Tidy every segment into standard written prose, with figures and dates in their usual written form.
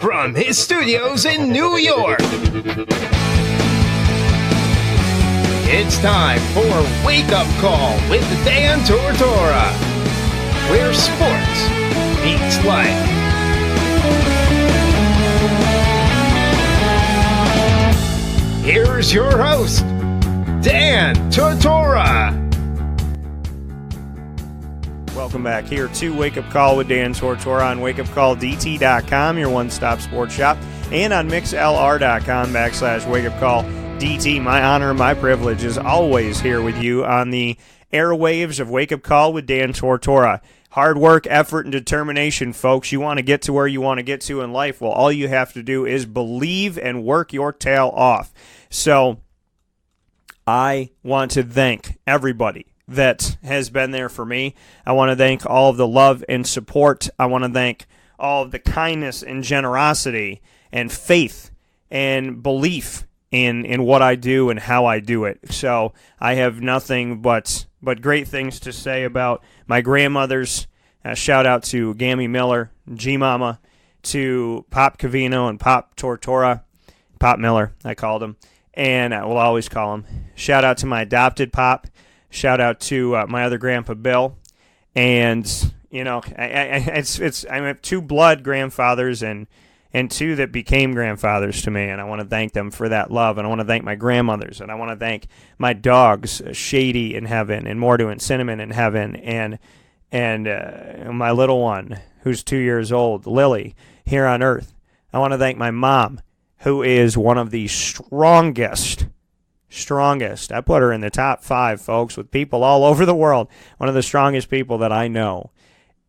from his studios in New York, it's time for Wake Up Call with Dan Tortora, where sports meets life. Here's your host, Dan Tortora. Welcome back here to Wake Up Call with Dan Tortora on wakeupcalldt.com, your one-stop sports shop, and on mixlr.com/wakeupcalldt. My honor and my privilege is always here with you on the airwaves of Wake Up Call with Dan Tortora. Hard work, effort, and determination, folks. You want to get to where you want to get to in life. Well, all you have to do is believe and work your tail off. So I want to thank everybody that has been there for me. I want to thank all of the love and support. I want to thank all of the kindness and generosity and faith and belief in what I do and how I do it. So I have nothing but great things to say about my grandmothers. Shout out to Gammy Miller, G-Mama, to Pop Cavino and Pop Tortora. Pop Miller, I called him, and I will always call him. Shout out to my adopted pop. Shout out to my other grandpa, Bill. And, you know, I have two blood grandfathers and two that became grandfathers to me, and I want to thank them for that love. And I want to thank my grandmothers, and I want to thank my dogs, Shady in heaven, and Mordo and Cinnamon in heaven, and my little one, who's 2 years old, Lily, here on earth. I want to thank my mom, who is one of the strongest. I put her in the top 5, folks, with people all over the world. One of the strongest people that I know.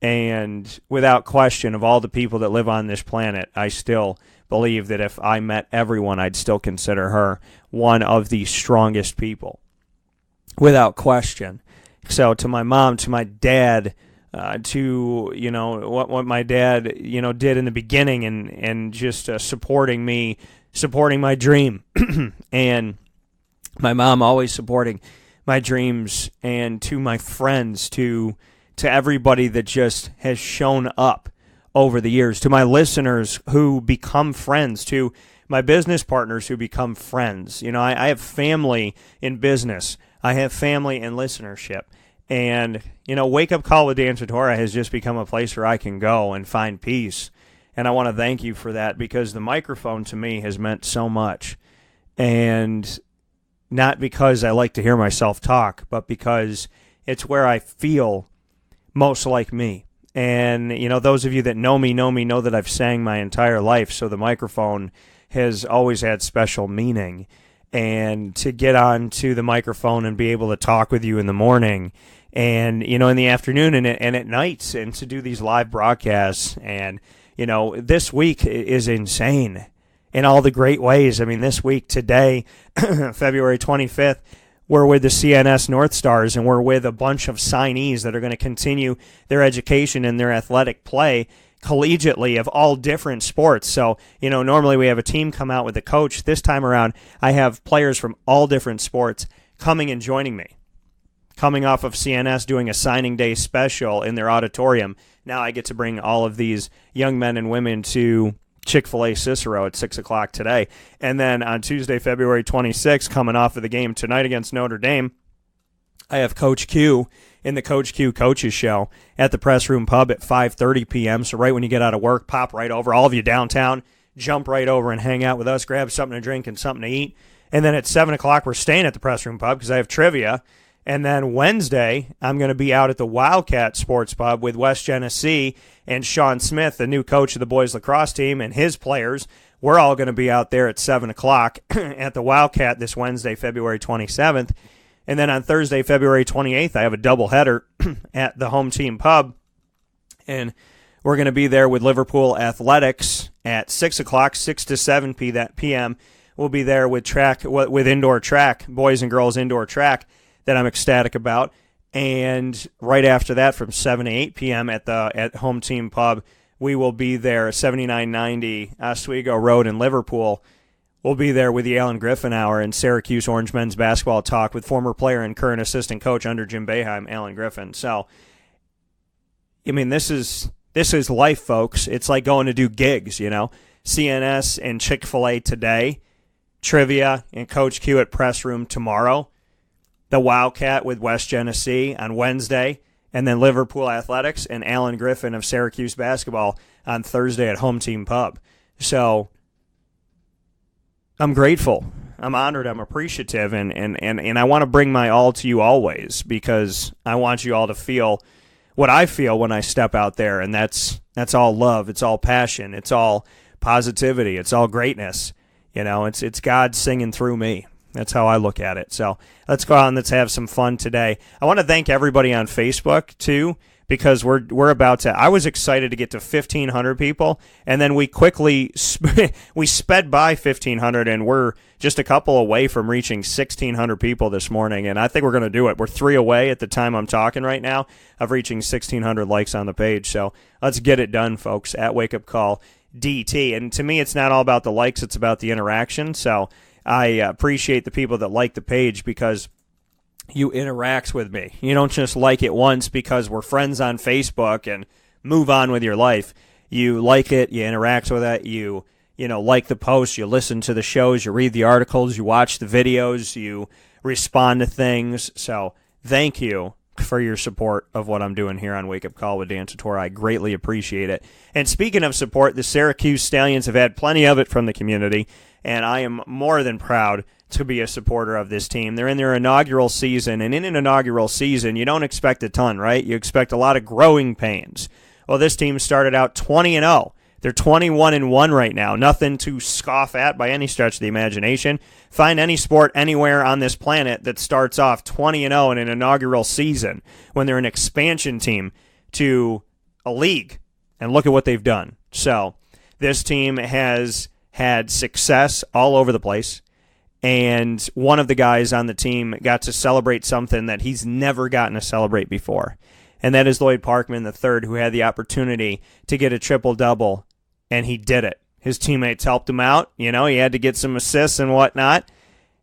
And without question, of all the people that live on this planet, I still believe that if I met everyone, I'd still consider her one of the strongest people. Without question. So to my mom, to my dad, to, you know, what my dad, you know, did in the beginning and just supporting me, supporting my dream. And my mom always supporting my dreams, and to my friends, to everybody that just has shown up over the years, to my listeners who become friends, to my business partners who become friends. You know, I have family in business. I have family in listenership. And, you know, Wake Up Call with Dan Tortora has just become a place where I can go and find peace. And I want to thank you for that, because the microphone to me has meant so much. And not because I like to hear myself talk, but because it's where I feel most like me. And, you know, those of you that know me know that I've sang my entire life, so the microphone has always had special meaning. And to get on to the microphone and be able to talk with you in the morning and, you know, in the afternoon and at night, and to do these live broadcasts. And, you know, this week is insane in all the great ways. I mean, this week, today, February 25th, we're with the CNS North Stars, and we're with a bunch of signees that are going to continue their education and their athletic play collegiately of all different sports. So, you know, normally we have a team come out with a coach. This time around, I have players from all different sports coming and joining me. Coming off of CNS doing a signing day special in their auditorium, now I get to bring all of these young men and women to Chick-fil-A Cicero at 6 o'clock today. And then on Tuesday, February 26th, coming off of the game tonight against Notre Dame, I have Coach Q in the Coach Q Coaches Show at the PressRoom Pub at 5:30 p.m. So right when you get out of work, pop right over, all of you downtown, jump right over and hang out with us, grab something to drink and something to eat. And then at 7 o'clock, we're staying at the PressRoom Pub because I have trivia. And then Wednesday, I'm going to be out at the Wildcat Sports Pub with West Genesee and Sean Smith, the new coach of the boys lacrosse team, and his players. We're all going to be out there at 7 o'clock at the Wildcat this Wednesday, February 27th. And then on Thursday, February 28th, I have a doubleheader at the home team pub. And we're going to be there with Liverpool Athletics at 6 o'clock, 6 to 7 p.m. We'll be there with indoor track, boys and girls indoor track, that I'm ecstatic about. And right after that, from 7 to 8 p.m. at home team pub, we will be there, 7990 Oswego Road in Liverpool. We'll be there with the Alan Griffin Hour and Syracuse Orange men's basketball talk with former player and current assistant coach under Jim Boeheim, Alan Griffin. So, I mean, this is life, folks. It's like going to do gigs, you know. CNS and Chick-fil-A today, Trivia and Coach Q at PressRoom tomorrow, the Wildcat with West Genesee on Wednesday, and then Liverpool Athletics and Alan Griffin of Syracuse basketball on Thursday at Home Team Pub. So I'm grateful. I'm honored. I'm appreciative. And I want to bring my all to you always, because I want you all to feel what I feel when I step out there. And that's all love. It's all passion. It's all positivity. It's all greatness. You know, it's God singing through me. That's how I look at it. So let's go out and let's have some fun today. I want to thank everybody on Facebook, too, because we're about to. I was excited to get to 1,500 people, and then we quickly we sped by 1,500, and we're just a couple away from reaching 1,600 people this morning, and I think we're going to do it. We're 3 away at the time I'm talking right now of reaching 1,600 likes on the page. So let's get it done, folks, at Wake Up Call DT. And to me, it's not all about the likes, it's about the interaction. So I appreciate the people that like the page because you interact with me. You don't just like it once because we're friends on Facebook and move on with your life. You like it, you interact with it, you like the posts, you listen to the shows, you read the articles, you watch the videos, you respond to things. So thank you for your support of what I'm doing here on Wake Up Call with Dan Tortora. I greatly appreciate it. And speaking of support, the Syracuse Stallions have had plenty of it from the community, and I am more than proud to be a supporter of this team. They're in their inaugural season, and in an inaugural season, you don't expect a ton, right? You expect a lot of growing pains. Well, this team started out 20-0. They're 21-1 right now. Nothing to scoff at by any stretch of the imagination. Find any sport anywhere on this planet that starts off 20-0 in an inaugural season when they're an expansion team to a league. And look at what they've done. So this team has had success all over the place. And one of the guys on the team got to celebrate something that he's never gotten to celebrate before. And that is Lloyd Parkmond III, who had the opportunity to get a triple-double, and he did it. His teammates helped him out. You know, he had to get some assists and whatnot,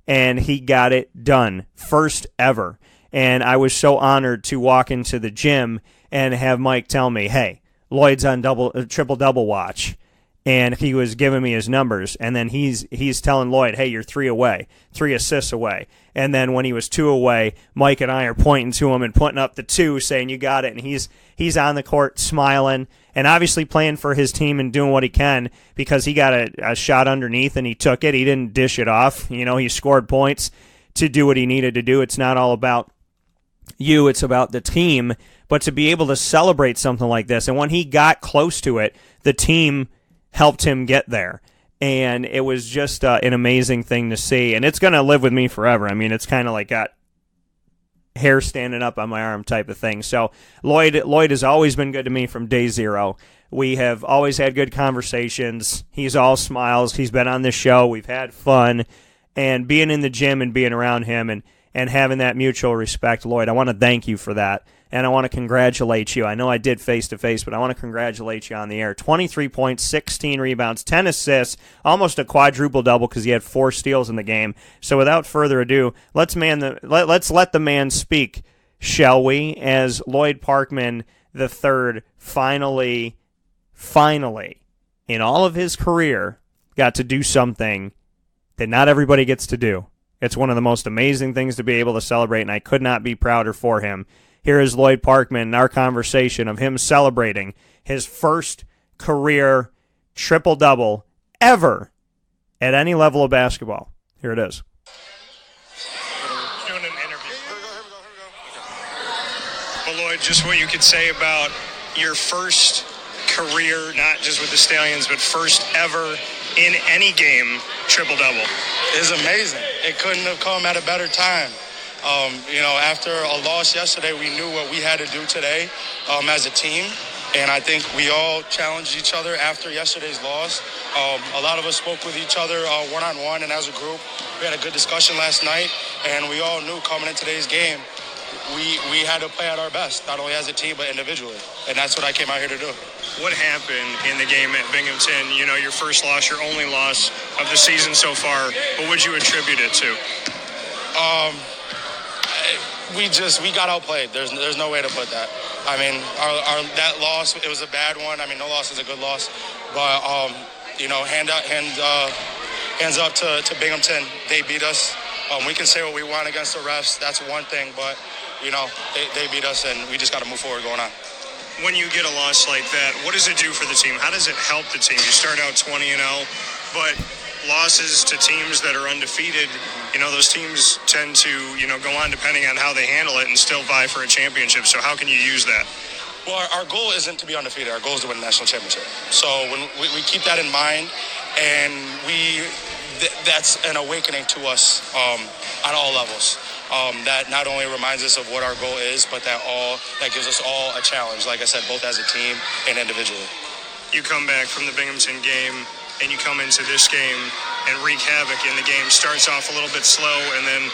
and he got it done. First ever. And I was so honored to walk into the gym and have Mike tell me, hey, Lloyd's on triple-double watch. And he was giving me his numbers, and then he's telling Lloyd, hey, you're 3 away, 3 assists away. And then when he was 2 away, Mike and I are pointing to him and putting up the 2, saying, you got it. And he's on the court smiling and obviously playing for his team and doing what he can because he got a shot underneath and he took it. He didn't dish it off. You know, he scored points to do what he needed to do. It's not all about you, it's about the team. But to be able to celebrate something like this, and when he got close to it, the team helped him get there. And it was just an amazing thing to see. And it's going to live with me forever. I mean, it's kind of like got hair standing up on my arm type of thing. So Lloyd has always been good to me from day zero. We have always had good conversations. He's all smiles. He's been on this show. We've had fun. And being in the gym and being around him and having that mutual respect, Lloyd, I want to thank you for that. And I want to congratulate you. I know I did face-to-face, but I want to congratulate you on the air. 23 points, 16 rebounds, 10 assists, almost a quadruple-double because he had 4 steals in the game. So without further ado, let's let the man speak, shall we, as Lloyd Parkmond III finally, in all of his career, got to do something that not everybody gets to do. It's one of the most amazing things to be able to celebrate, and I could not be prouder for him. Here is Lloyd Parkmond in our conversation of him celebrating his first career triple-double ever at any level of basketball. Here it is. Doing an interview. Well, Lloyd, just what you could say about your first career, not just with the Stallions, but first ever in any game triple-double. It's amazing. It couldn't have come at a better time. After a loss yesterday, we knew what we had to do today as a team. And I think we all challenged each other after yesterday's loss. A lot of us spoke with each other one-on-one and as a group. We had a good discussion last night, and we all knew coming in today's game, we had to play at our best, not only as a team, but individually. And that's what I came out here to do. What happened in the game at Binghamton? You know, your first loss, your only loss of the season so far. What would you attribute it to? We got outplayed. There's no way to put that. I mean, that loss, it was a bad one. I mean, no loss is a good loss. But hands up to Binghamton. They beat us. We can say what we want against the refs. That's one thing, but they beat us, and we just got to move forward going on. When you get a loss like that, what does it do for the team? How does it help the team? You start out 20-0, but losses to teams that are undefeated, those teams tend to, go on depending on how they handle it and still vie for a championship. So how can you use that? Well, our goal isn't to be undefeated. Our goal is to win a national championship. So when we keep that in mind, and that's an awakening to us on all levels. That not only reminds us of what our goal is, but that gives us all a challenge, like I said, both as a team and individually. You come back from the Binghamton game, and you come into this game and wreak havoc in the game. Starts off a little bit slow and then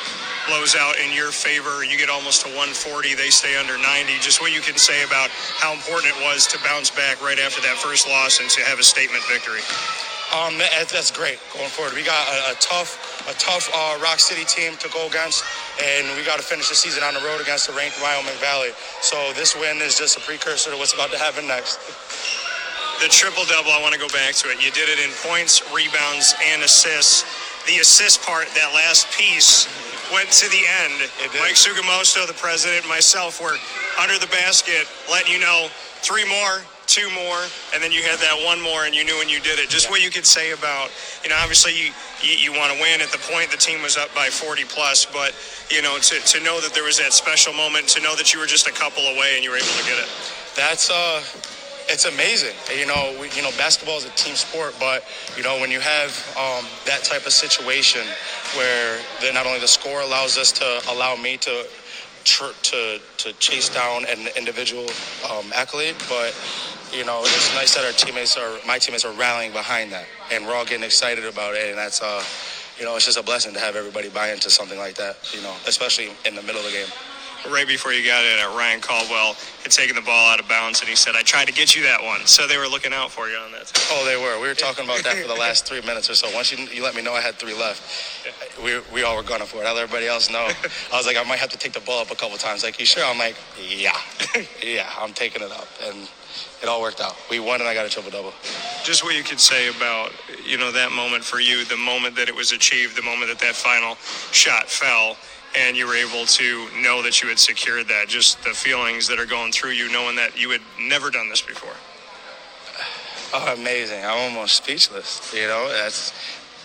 blows out in your favor. You get almost to 140. They stay under 90. Just what you can say about how important it was to bounce back right after that first loss and to have a statement victory. That's great going forward. We got a tough Rock City team to go against, and we got to finish the season on the road against the ranked Wyoming Valley. So this win is just a precursor to what's about to happen next. The triple-double, I want to go back to it. You did it in points, rebounds, and assists. The assist part, that last piece, went to the end. Mike Sugamosto, the president, myself were under the basket, letting you know 3 more. 2 more, and then you had that 1 more, and you knew when you did it. Just what you could say about, obviously you want to win. At the point, the team was up by 40 plus, but to know that there was that special moment, to know that you were just a couple away and you were able to get it. That's it's amazing. Basketball is a team sport, but when you have that type of situation where not only the score allow me to chase down an individual accolade, but it's nice that my teammates are rallying behind that, and we're all getting excited about it, and that's it's just a blessing to have everybody buy into something like that, especially in the middle of the game. Right before you got in, Ryan Caldwell had taken the ball out of bounds, and he said, "I tried to get you that one." So they were looking out for you on that. Oh, they were. We were talking about that for the last 3 minutes or so. Once you let me know I had 3 left, we all were gunning for it. I let everybody else know. I was like, I might have to take the ball up a couple times. Like, you sure? I'm like, yeah, I'm taking it up, and it all worked out. We won, and I got a triple-double. Just what you could say about, that moment for you, the moment that it was achieved, the moment that final shot fell, and you were able to know that you had secured that, just the feelings that are going through you, knowing that you had never done this before. Oh, amazing. I'm almost speechless. I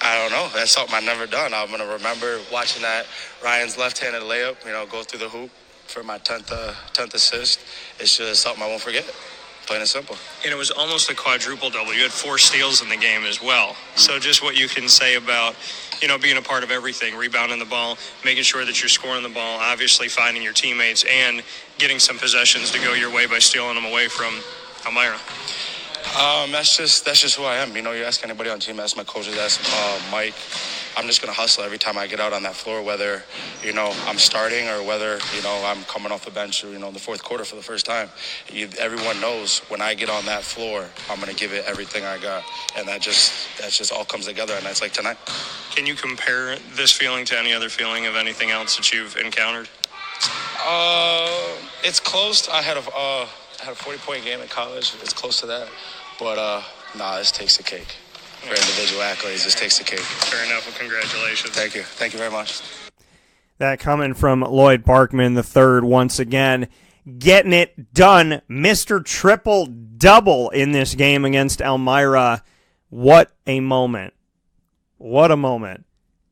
don't know. That's something I've never done. I'm going to remember watching that Ryan's left-handed layup, go through the hoop for my 10th assist. It's just something I won't forget. Plain and simple. And it was almost a quadruple double. You had 4 steals in the game as well. So just what you can say about, being a part of everything, rebounding the ball, making sure that you're scoring the ball, obviously finding your teammates, and getting some possessions to go your way by stealing them away from Elmira. That's just who I am. You ask anybody on the team, ask my coaches, ask Mike. I'm just going to hustle every time I get out on that floor, whether, I'm starting or whether, I'm coming off the bench, or, the fourth quarter for the first time. Everyone knows when I get on that floor, I'm going to give it everything I got. And that just all comes together, and that's like tonight. Can you compare this feeling to any other feeling of anything else that you've encountered? It's close. I had a 40-point game in college. It's close to that. But, this takes the cake. For individual accolades, this takes the cake. Fair enough. Well, congratulations. Thank you. Thank you very much. That coming from Lloyd Parkmond III once again. Getting it done. Mr. Triple-Double in this game against Elmira. What a moment. What a moment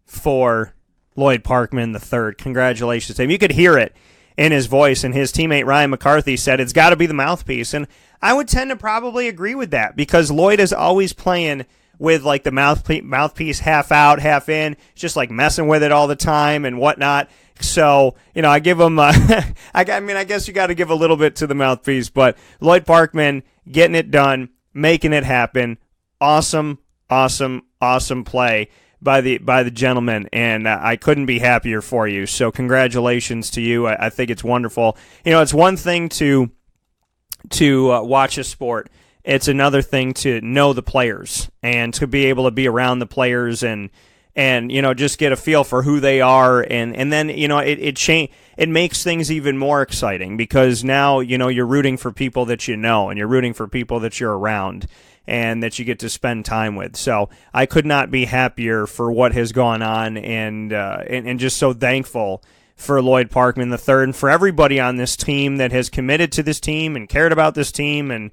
for Lloyd Parkmond III. Congratulations to him. You could hear it in his voice, and his teammate Ryan McCarthy said it's got to be the mouthpiece. And I would tend to probably agree with that, because Lloyd is always playing with like the mouthpiece half out, half in, just like messing with it all the time and whatnot. So, I give him, I guess you got to give a little bit to the mouthpiece, but Lloyd Parkmond getting it done, making it happen. Awesome, awesome, awesome play by the gentleman, and I couldn't be happier for you. So congratulations to you. I think it's wonderful. It's one thing to watch a sport. It's another thing to know the players and to be able to be around the players and just get a feel for who they are, and then it makes things even more exciting, because now you're rooting for people that and you're rooting for people that you're around, and that you get to spend time with. So I could not be happier for what has gone on, and just so thankful for Lloyd Parkmond III and for everybody on this team that has committed to this team and cared about this team and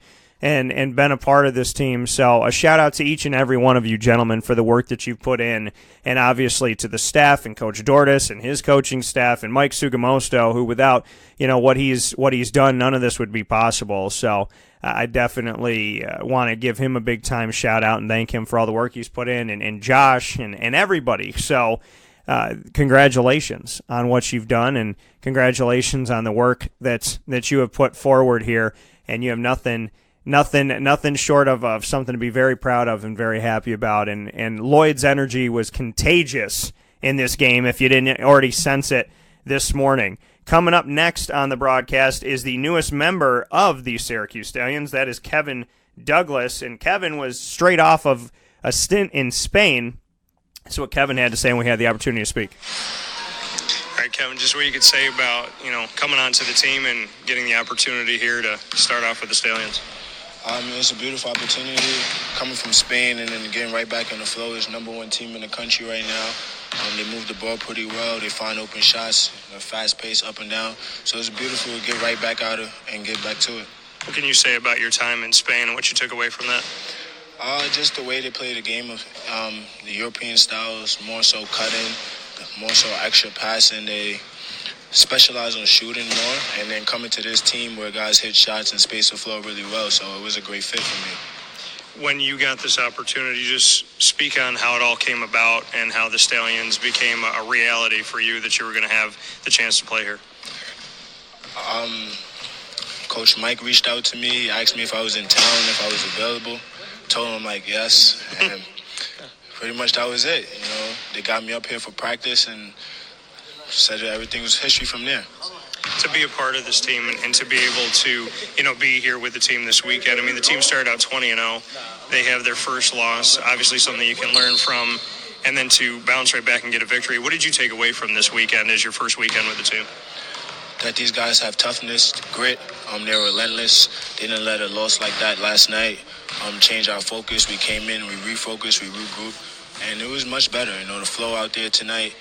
been a part of this team. So a shout out to each and every one of you gentlemen for the work that you've put in, and obviously to the staff and Coach Dortis and his coaching staff and Mike Sugamosto, who without what he's done, none of this would be possible. So I definitely want to give him a big time shout out and thank him for all the work he's put in, and Josh and everybody. So congratulations on what you've done, and congratulations on the work that you have put forward here, and you have nothing short of something to be very proud of and very happy about. And Lloyd's energy was contagious in this game, if you didn't already sense it this morning. Coming up next on the broadcast is the newest member of the Syracuse Stallions. That is Kevin Douglas, and Kevin was straight off of a stint in Spain. That's what Kevin had to say when we had the opportunity to speak. All right, Kevin, just what you could say about, coming onto the team and getting the opportunity here to start off with the Stallions. It's a beautiful opportunity coming from Spain and then getting right back in the flow. It's #1 team in the country right now. They move the ball pretty well. They find open shots, fast pace up and down. So it's beautiful to get right back out and get back to it. What can you say about your time in Spain and what you took away from that? Just the way they play the game of the European styles, more so cutting, more so extra passing. They specialize on shooting more, and then coming to this team where guys hit shots and space the floor really well. So it was a great fit for me. When you got this opportunity, just speak on how it all came about and how the Stallions became a reality for you, that you were going to have the chance to play here. Coach Mike reached out to me, asked me if I was in town, if I was available. Told him yes, and pretty much that was it. They got me up here for practice and said that everything was history from there. To be a part of this team and to be able to, be here with the team this weekend. I mean, the team started out 20-0. They have their first loss, obviously something you can learn from, and then to bounce right back and get a victory. What did you take away from this weekend as your first weekend with the team? That these guys have toughness, grit. They're relentless. They didn't let a loss like that last night change our focus. We came in, we refocused, we regrouped, and it was much better. The flow out there tonight,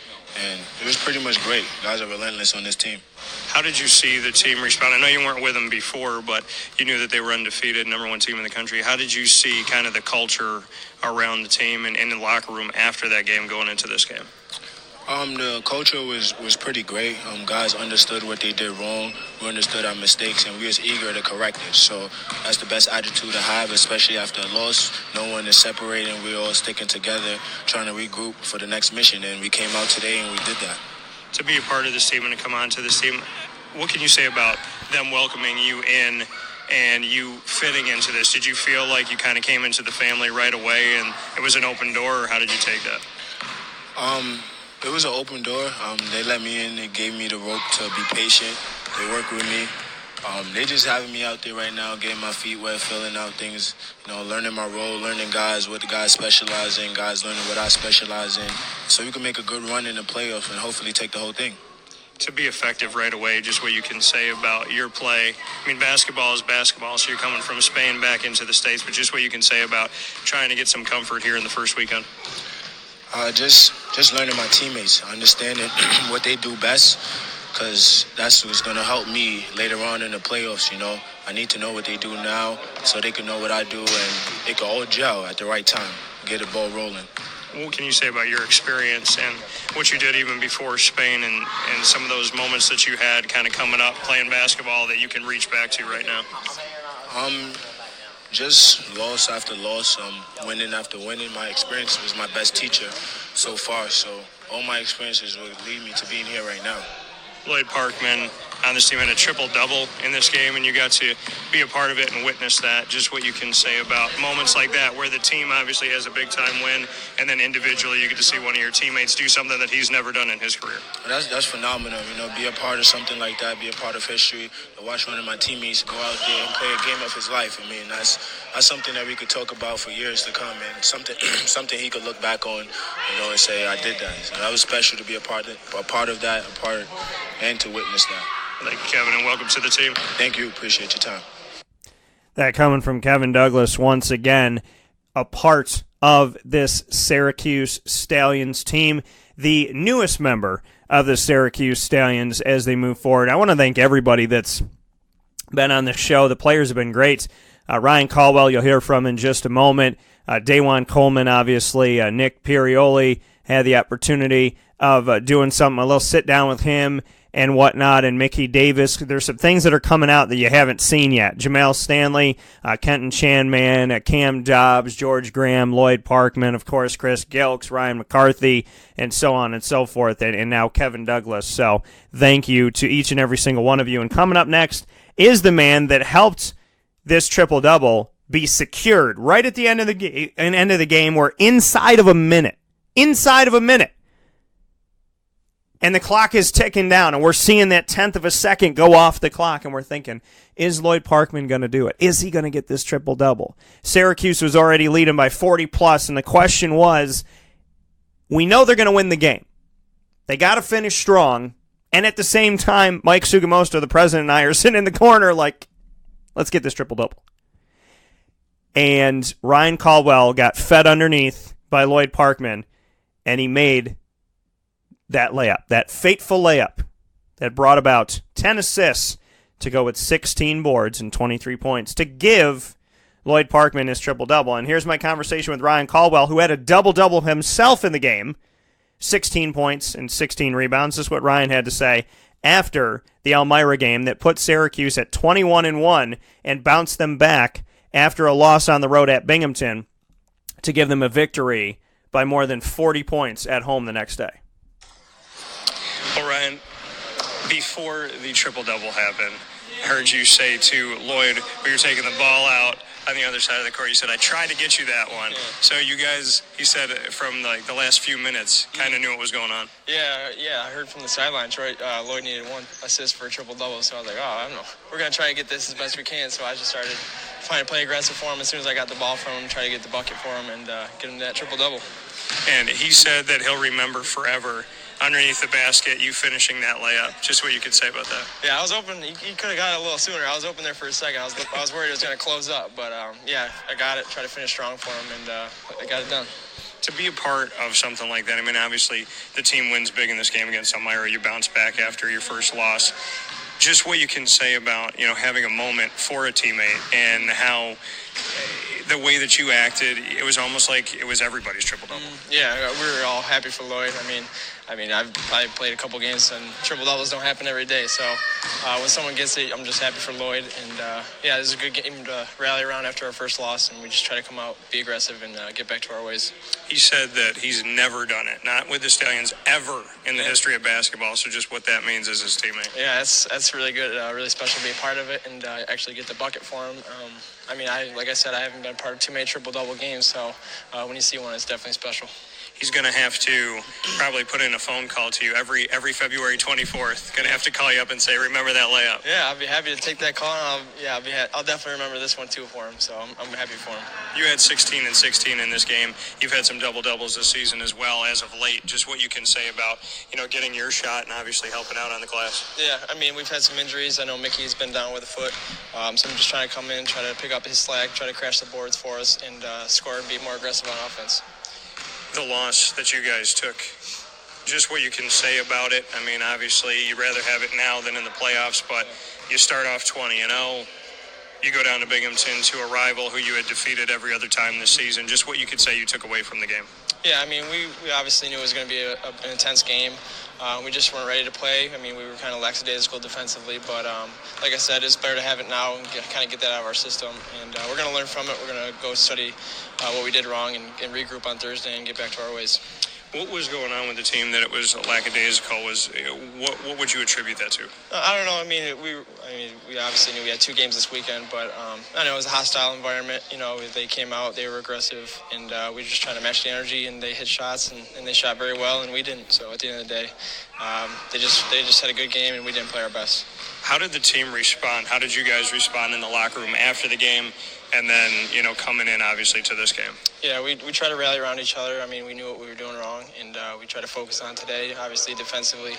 and it was pretty much great. Guys are relentless on this team. How did you see the team respond? I know you weren't with them before, but you knew that they were undefeated, #1 team in the country. How did you see kind of the culture around the team and in the locker room after that game going into this game? The culture was pretty great. Guys understood what they did wrong. We understood our mistakes, and we was eager to correct it. So that's the best attitude to have, especially after a loss. No one is separating. We're all sticking together, trying to regroup for the next mission. And we came out today and we did that. To be a part of this team and to come on to this team, what can you say about them welcoming you in and you fitting into this? Did you feel like you kind of came into the family right away and it was an open door, or how did you take that? It was an open door. They let me in. They gave me the rope to be patient. They work with me. They just having me out there right now, getting my feet wet, filling out things, learning my role, learning what the guys specialize in, guys learning what I specialize in, so we can make a good run in the playoffs and hopefully take the whole thing. To be effective right away, just what you can say about your play. I mean, basketball is basketball, so you're coming from Spain back into the States, but just what you can say about trying to get some comfort here in the first weekend. Just learning my teammates, understanding what they do best, because that's what's going to help me later on in the playoffs. I need to know what they do now so they can know what I do, and they can all gel at the right time, get the ball rolling. What can you say about your experience and what you did even before Spain and some of those moments that you had kind of coming up playing basketball that you can reach back to right now? Just loss after loss, winning after winning. My experience was my best teacher so far, so all my experiences will lead me to being here right now. Lloyd Parkmond on this team had a triple-double in this game, and you got to be a part of it and witness that. Just what you can say about moments like that where the team obviously has a big-time win, and then individually you get to see one of your teammates do something that he's never done in his career. That's phenomenal, be a part of something like that, be a part of history, to watch one of my teammates go out there and play a game of his life. That's something that we could talk about for years to come, and something he could look back on, and say, I did that. So that was special to be a part of that, and to witness that. Thank you, Kevin, and welcome to the team. Thank you. Appreciate your time. that coming from Kevin Douglas once again, a part of this Syracuse Stallions team, the newest member of the Syracuse Stallions as they move forward. I want to thank everybody that's been on the show. The players have been great. Ryan Caldwell, you'll hear from in just a moment. Dajuan Coleman, obviously. Nick Pirioli had the opportunity of doing something, a little sit-down with him and whatnot, and Mickey Davis. There's some things that are coming out that you haven't seen yet. Jamal Stanley, Kenton Chanman, Cam Dobbs, George Graham, Lloyd Parkmond, of course, Chris Gilks, Ryan McCarthy, and so on and so forth, and now Kevin Douglas. So thank you to each and every single one of you. And coming up next is the man that helped this triple-double be secured right at the end of the game. We're inside of a minute. And the clock is ticking down, and we're seeing that 10th of a second go off the clock, and we're thinking, is Lloyd Parkmond going to do it? Is he going to get this triple-double? Syracuse was already leading by 40+, and the question was, we know they're going to win the game. They got to finish strong, and at the same time, Mike Sugamosto, the president, and I are sitting in the corner like, let's get this triple-double. And Ryan Caldwell got fed underneath by Lloyd Parkmond, and he made that layup, that fateful layup that brought about 10 assists to go with 16 boards and 23 points to give Lloyd Parkmond his triple-double. And here's my conversation with Ryan Caldwell, who had a double-double himself in the game, 16 points and 16 rebounds. This is what Ryan had to say after the Elmira game that put Syracuse at 21-1 and bounced them back after a loss on the road at Binghamton to give them a victory by more than 40 points at home the next day. Well, Ryan, before the triple-double happened, I heard you say to Lloyd, when you were taking the ball out on the other side of the court, you said, I tried to get you that one. Yeah. So you guys, he said, from the last few minutes, kind of knew what was going on. Yeah, I heard from the sidelines, right? Lloyd needed one assist for a triple-double, so I was like, I don't know. We're going to try to get this as best we can, so I just started trying to play aggressive for him as soon as I got the ball from him, try to get the bucket for him, and get him that triple-double. And he said that he'll remember forever underneath the basket, you finishing that layup. Just what you could say about that. Yeah, I was open. He could have got it a little sooner. I was open there for a second. I was worried it was going to close up, but yeah, I got it. Tried to finish strong for him, and I got it done. To be a part of something like that, I mean, obviously the team wins big in this game against Elmira. You bounce back after your first loss. Just what you can say about, having a moment for a teammate and how the way that you acted, it was almost like it was everybody's triple-double. Yeah, we were all happy for Lloyd. I mean, I've probably played a couple games, and triple-doubles don't happen every day. So when someone gets it, I'm just happy for Lloyd. And, yeah, this is a good game to rally around after our first loss, and we just try to come out, be aggressive, and get back to our ways. He said that he's never done it, not with the Stallions, ever in the history of basketball. So just what that means as his teammate. Yeah, that's really good, really special to be a part of it and actually get the bucket for him. Like I said, I haven't been part of too many triple-double games, so when you see one, it's definitely special. He's going to have to probably put in a phone call to you every February 24th. Going to have to call you up and say, remember that layup. Yeah, I'll be happy to take that call. I'll definitely remember this one, too, for him, so I'm happy for him. You had 16 and 16 in this game. You've had some double-doubles this season as well as of late. Just what you can say about, getting your shot and obviously helping out on the glass. Yeah, we've had some injuries. I know Mickey's been down with a foot, so I'm just trying to come in, try to pick up his slack, try to crash the boards for us, and score and be more aggressive on offense. The loss that you guys took, just what you can say about it. Obviously, you'd rather have it now than in the playoffs, but you start off 20-0. You go down to Binghamton to a rival who you had defeated every other time this season. Just what you could say you took away from the game. Yeah, we obviously knew it was going to be an intense game. We just weren't ready to play. We were kind of lackadaisical defensively, but like I said, it's better to have it now and kind of get that out of our system. And we're going to learn from it. We're going to go study what we did wrong and regroup on Thursday and get back to our ways. What was going on with the team that it was lackadaisical? What would you attribute that to? I don't know. We obviously knew we had 2 games this weekend, but I know it was a hostile environment. They came out, they were aggressive, and we were just trying to match the energy. And they hit shots, and they shot very well, and we didn't. So at the end of the day, they just had a good game, and we didn't play our best. How did the team respond? How did you guys respond in the locker room after the game? and then, coming in, obviously, to this game. Yeah, we try to rally around each other. I mean, we knew what we were doing wrong, and we try to focus on today. Obviously, defensively,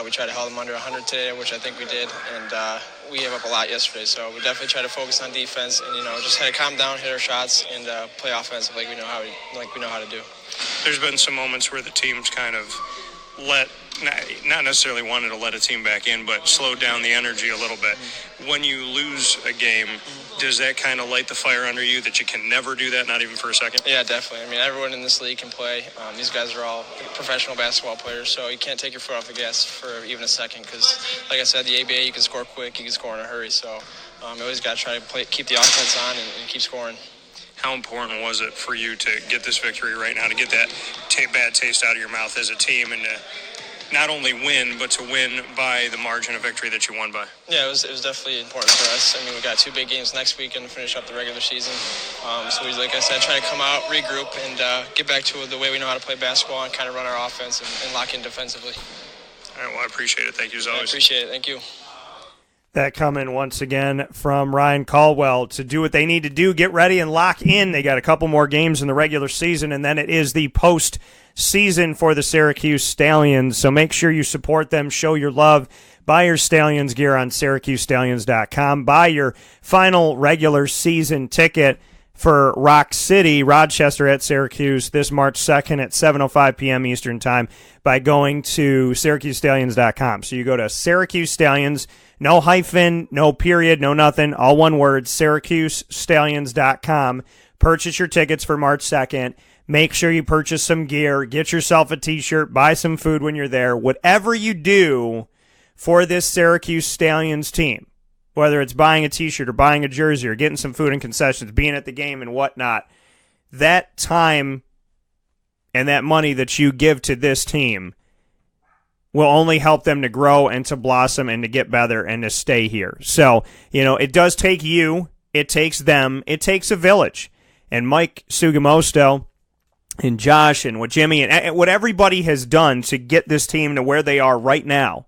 we tried to hold them under 100 today, which I think we did, and we gave up a lot yesterday. So we definitely try to focus on defense and, just had to calm down, hit our shots, and play offensive like we know how to do. There's been some moments where the team's kind of not necessarily wanted to let a team back in, but slowed down the energy a little bit. When you lose a game, does that kind of light the fire under you that you can never do that, not even for a second? Yeah, definitely. I mean, everyone in this league can play. These guys are all professional basketball players, so you can't take your foot off the gas for even a second because, like I said, the ABA, you can score quick, you can score in a hurry. So you always got to try to keep the offense on and keep scoring. How important was it for you to get this victory right now, to get that bad taste out of your mouth as a team and to not only win, but to win by the margin of victory that you won by? Yeah, it was definitely important for us. I mean, we got 2 big games next week and finish up the regular season. So we, like I said, try to come out, regroup, and get back to the way we know how to play basketball and kind of run our offense and lock in defensively. All right, well, I appreciate it. Thank you as always. I appreciate it. Thank you. That coming once again from Ryan Caldwell to do what they need to do, get ready and lock in. They got a couple more games in the regular season, and then it is the post-season for the Syracuse Stallions. So make sure you support them, show your love. Buy your Stallions gear on SyracuseStallions.com. Buy your final regular season ticket for Rock City, Rochester at Syracuse this March 2nd at 7:05 p.m. Eastern Time by going to SyracuseStallions.com. So you go to Syracuse Stallions, no hyphen, no period, no nothing, all one word, SyracuseStallions.com. Purchase your tickets for March 2nd. Make sure you purchase some gear, get yourself a t-shirt, buy some food when you're there. Whatever you do for this Syracuse Stallions team, whether it's buying a t-shirt or buying a jersey or getting some food and concessions, being at the game and whatnot, that time and that money that you give to this team will only help them to grow and to blossom and to get better and to stay here. So, it does take you, it takes them, it takes a village. And Mike Sugamosto and Josh and what Jimmy and what everybody has done to get this team to where they are right now,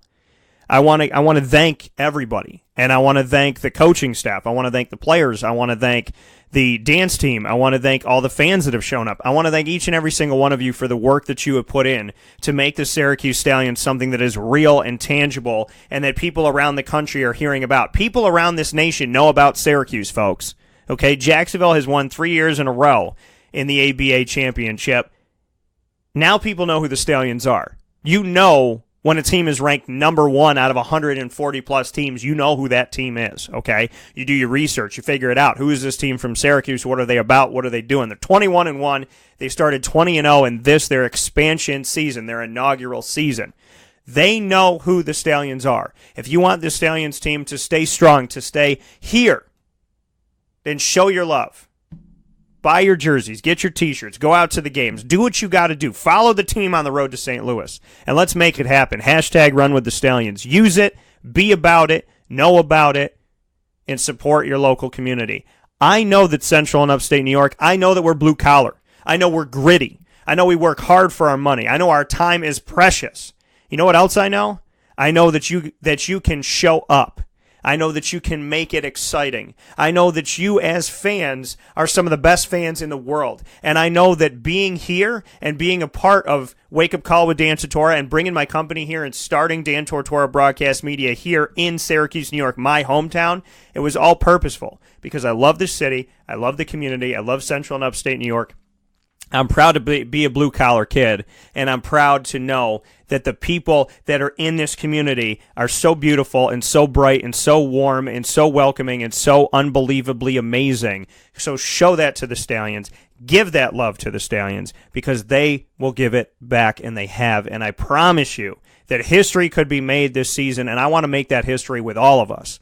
I want to thank everybody. And I want to thank the coaching staff. I want to thank the players. I want to thank the dance team. I want to thank all the fans that have shown up. I want to thank each and every single one of you for the work that you have put in to make the Syracuse Stallions something that is real and tangible and that people around the country are hearing about. People around this nation know about Syracuse, folks. Okay, Jacksonville has won 3 years in a row in the ABA championship. Now people know who the Stallions are. You know when a team is ranked number 1 out of 140-plus teams, you know who that team is, okay? You do your research. You figure it out. Who is this team from Syracuse? What are they about? What are they doing? They're 21-1. They started 20-0 in their expansion season, their inaugural season. They know who the Stallions are. If you want the Stallions team to stay strong, to stay here, then show your love. Buy your jerseys, get your t-shirts, go out to the games, do what you got to do. Follow the team on the road to St. Louis, and let's make it happen. # Run with the Stallions. Use it, be about it, know about it, and support your local community. I know that Central and Upstate New York, I know that we're blue collar. I know we're gritty. I know we work hard for our money. I know our time is precious. You know what else I know? I know that you can show up. I know that you can make it exciting. I know that you as fans are some of the best fans in the world. And I know that being here and being a part of Wake Up Call with Dan Tortora and bringing my company here and starting Dan Tortora Broadcast Media here in Syracuse, New York, my hometown, it was all purposeful because I love this city. I love the community. I love Central and Upstate New York. I'm proud to be a blue-collar kid, and I'm proud to know that the people that are in this community are so beautiful and so bright and so warm and so welcoming and so unbelievably amazing. So show that to the Stallions. Give that love to the Stallions because they will give it back, and they have. And I promise you that history could be made this season, and I want to make that history with all of us.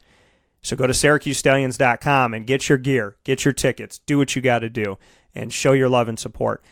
So go to SyracuseStallions.com and get your gear, get your tickets, do what you got to do, and show your love and support.